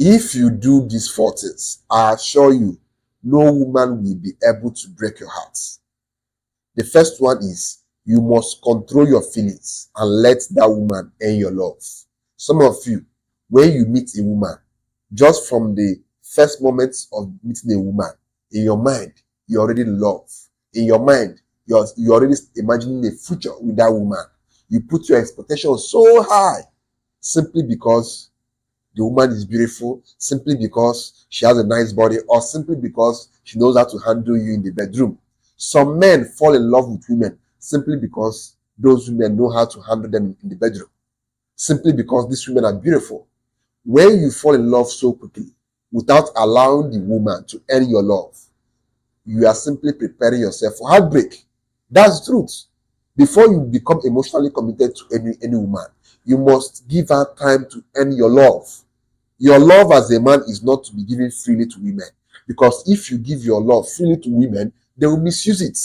If you do these 4 things, I assure you, no woman will be able to break your heart. The first one is you must control your feelings and let that woman earn your love. Some of you, when you meet a woman, just from the first moments of meeting a woman, in your mind, you're already in love. In your mind, you're already imagining a future with that woman. You put your expectations so high simply because the woman is beautiful, simply because she has a nice body, or simply because she knows how to handle you in the bedroom. Some men fall in love with women simply because those women know how to handle them in the bedroom, simply because these women are beautiful. When you fall in love so quickly without allowing the woman to earn your love, you are simply preparing yourself for heartbreak. That's the truth. Before you become emotionally committed to any woman, you must give her time to earn your love. Your love as a man is not to be given freely to women, because if you give your love freely to women, they will misuse it.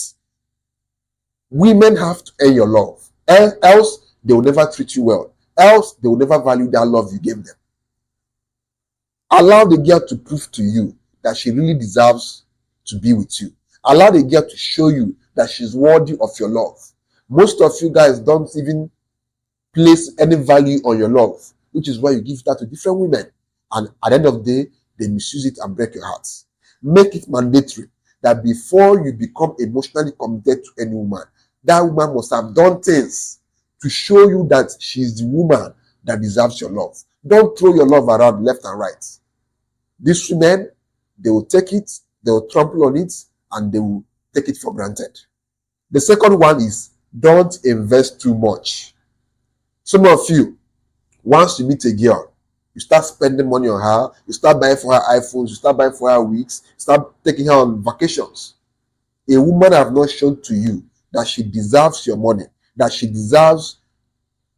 Women have to earn your love, else they will never treat you well, else they will never value that love you gave them. Allow the girl to prove to you that she really deserves to be with you. Allow the girl to show you that she's worthy of your love. Most of you guys don't even place any value on your love, which is why you give that to different women. And at the end of the day, they misuse it and break your hearts. Make it mandatory that before you become emotionally committed to any woman, that woman must have done things to show you that she's the woman that deserves your love. Don't throw your love around left and right. These women, they will take it, they will trample on it, and they will take it for granted. The second one is don't invest too much. Some of you, once you meet a girl, you start spending money on her, you start buying for her iPhones, you start buying for her wigs, you start taking her on vacations. A woman have not shown to you that she deserves your money, that she deserves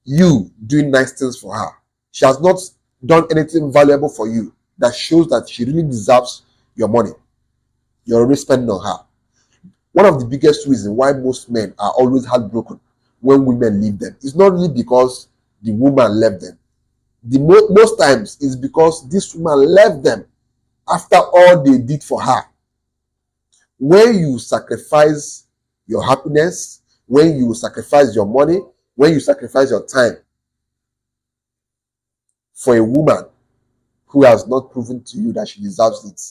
you doing nice things for her. She has not done anything valuable for you that shows that she really deserves your money. You're already spending on her. One of the biggest reasons why most men are always heartbroken when women leave them is not really because the woman left them. Most times it's because this woman left them after all they did for her. When you sacrifice your happiness, when you sacrifice your money, when you sacrifice your time for a woman who has not proven to you that she deserves it,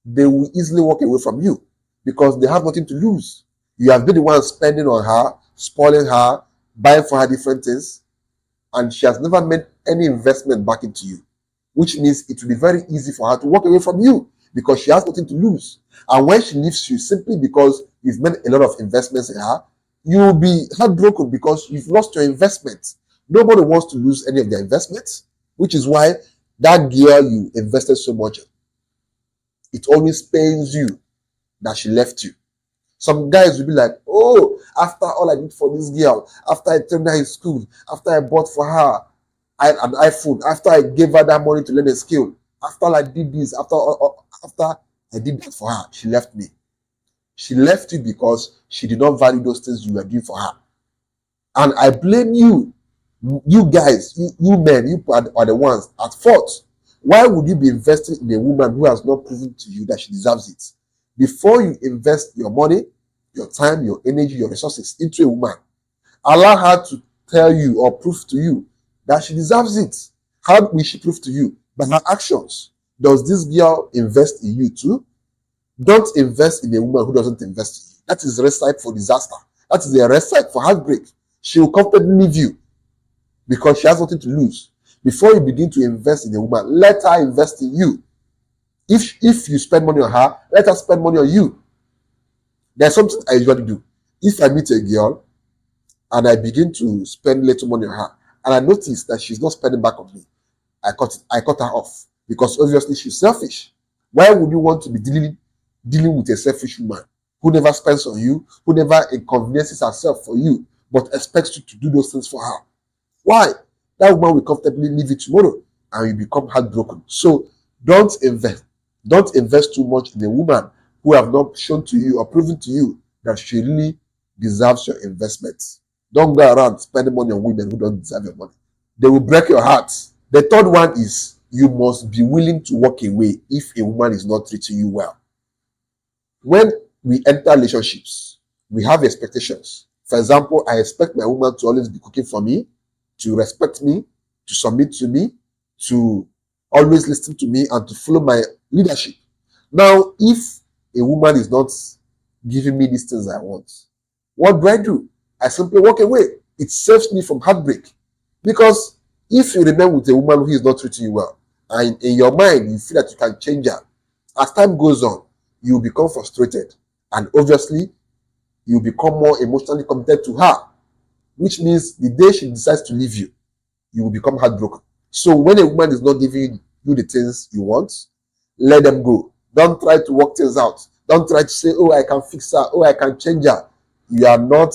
they will easily walk away from you because they have nothing to lose. You have been the one spending on her, spoiling her, buying for her different things, and she has never made any investment back into you, which means it will be very easy for her to walk away from you because she has nothing to lose. And when she leaves you simply because you've made a lot of investments in her, you will be heartbroken because you've lost your investment. Nobody wants to lose any of their investments, which is why that girl you invested so much in, it always pains you that she left you. Some guys will be like, oh, after all I did for this girl, after I turned her in school, after I bought for her an iPhone, after I gave her that money to learn a skill, after I did this, after I did that for her, she left me. She left you because she did not value those things you were doing for her. And I blame you. You guys, you men, you are the ones at fault. Why would you be investing in a woman who has not proven to you that she deserves it? Before you invest your money, your time, your energy, your resources into a woman, allow her to tell you or prove to you that she deserves it. How will she prove to you? By her actions. Does this girl invest in you too? Don't invest in a woman who doesn't invest in you. That is a recipe for disaster. That is a recipe for heartbreak. She will comfortably leave you because she has nothing to lose. Before you begin to invest in a woman, let her invest in you. If you spend money on her, let her spend money on you. There's something I usually do. If I meet a girl and I begin to spend little money on her, and I notice that she's not spending back on me, I cut her off because obviously she's selfish. Why would you want to be dealing with a selfish woman who never spends on you, who never inconveniences herself for you, but expects you to do those things for her? Why? That woman will comfortably leave you tomorrow and you become heartbroken. So don't invest. Don't invest too much in a woman who have not shown to you or proven to you that she really deserves your investment. Don't go around spending money on women who don't deserve your money. They will break your heart. The third one is you must be willing to walk away if a woman is not treating you well. When we enter relationships, we have expectations. For example, I expect my woman to always be cooking for me, to respect me, to submit to me, to always listen to me, and to follow my leadership. Now, if a woman is not giving me these things I want, what do I do? I simply walk away. It saves me from heartbreak. Because if you remain with a woman who is not treating you well, and in your mind you feel that you can change her, as time goes on, you become frustrated. And obviously, you become more emotionally committed to her, which means the day she decides to leave you, you will become heartbroken. So when a woman is not giving you the things you want, let them go. Don't try to work things out. Don't try to say, oh, I can fix her. Oh, I can change her. You are not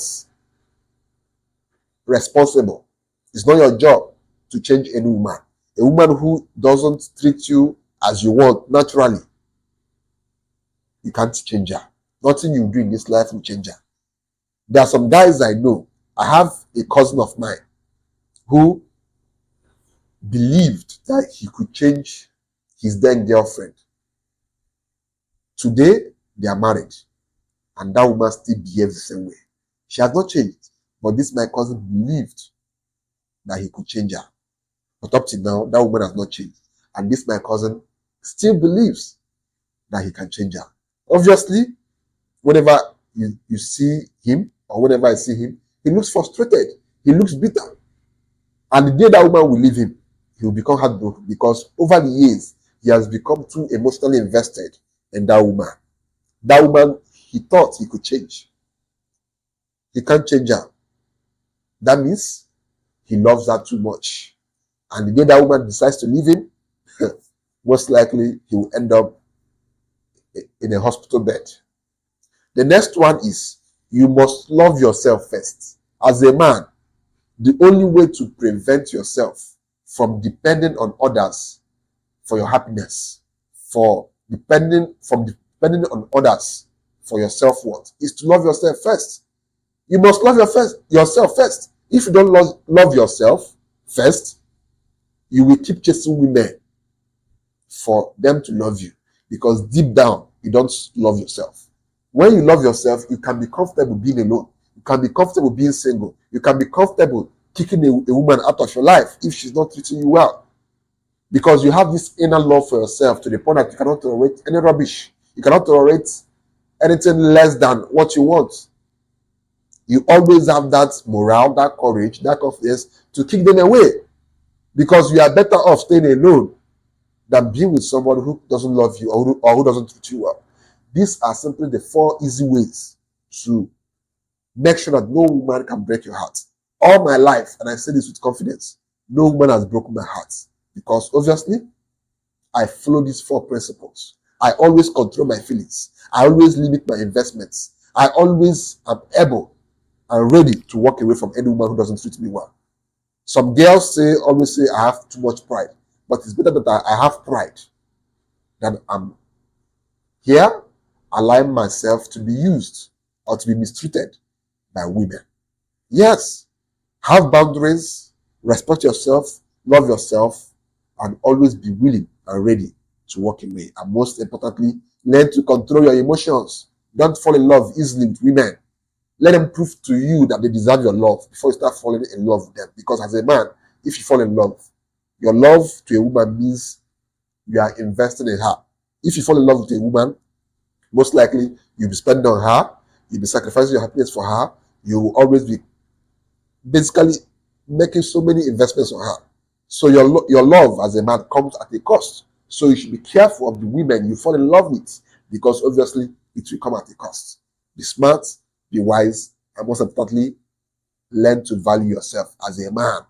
responsible. It's not your job to change any woman. A woman who doesn't treat you as you want naturally, you can't change her. Nothing you do in this life will change her. There are some guys I know. I have a cousin of mine who believed that he could change his then girlfriend. Today, they are married, and that woman still behaves the same way. She has not changed, but this my cousin believed that he could change her. But up to now, that woman has not changed, and this my cousin still believes that he can change her. Obviously, whenever you see him, or whenever I see him, he looks frustrated. He looks bitter. And the day that woman will leave him, he will become heartbroken because over the years, he has become too emotionally invested in that woman. That woman, he thought he could change. He can't change her. That means he loves her too much. And the day that woman decides to leave him, most likely he will end up in a hospital bed. The next one is, you must love yourself first. As a man, the only way to prevent yourself from depending on others for your happiness, depending on others for your self-worth, is to love yourself first. You must love yourself first. If you don't love yourself first, you will keep chasing women for them to love you, because deep down, you don't love yourself. When you love yourself, you can be comfortable being alone. You can be comfortable being single. You can be comfortable kicking a woman out of your life if she's not treating you well. Because you have this inner love for yourself to the point that you cannot tolerate any rubbish. You cannot tolerate anything less than what you want. You always have that morale, that courage, that confidence to kick them away. Because you are better off staying alone than being with someone who doesn't love you or who doesn't treat you well. These are simply the 4 easy ways to make sure that no woman can break your heart. All my life, and I say this with confidence, no woman has broken my heart. Because obviously, I follow these 4 principles. I always control my feelings. I always limit my investments. I always am able and ready to walk away from any woman who doesn't treat me well. Some girls always say I have too much pride. But it's better that I have pride than I'm here allowing myself to be used or to be mistreated by women. Yes, have boundaries, respect yourself, love yourself, and always be willing and ready to walk away. And most importantly, learn to control your emotions. Don't fall in love easily with women. Let them prove to you that they deserve your love before you start falling in love with them. Because as a man, if you fall in love, your love to a woman means you are investing in her. If you fall in love with a woman, most likely you'll be spending on her, you'll be sacrificing your happiness for her, you will always be basically making so many investments on her. So your love as a man comes at a cost. So you should be careful of the women you fall in love with, because obviously it will come at a cost. Be smart, be wise, and most importantly, learn to value yourself as a man.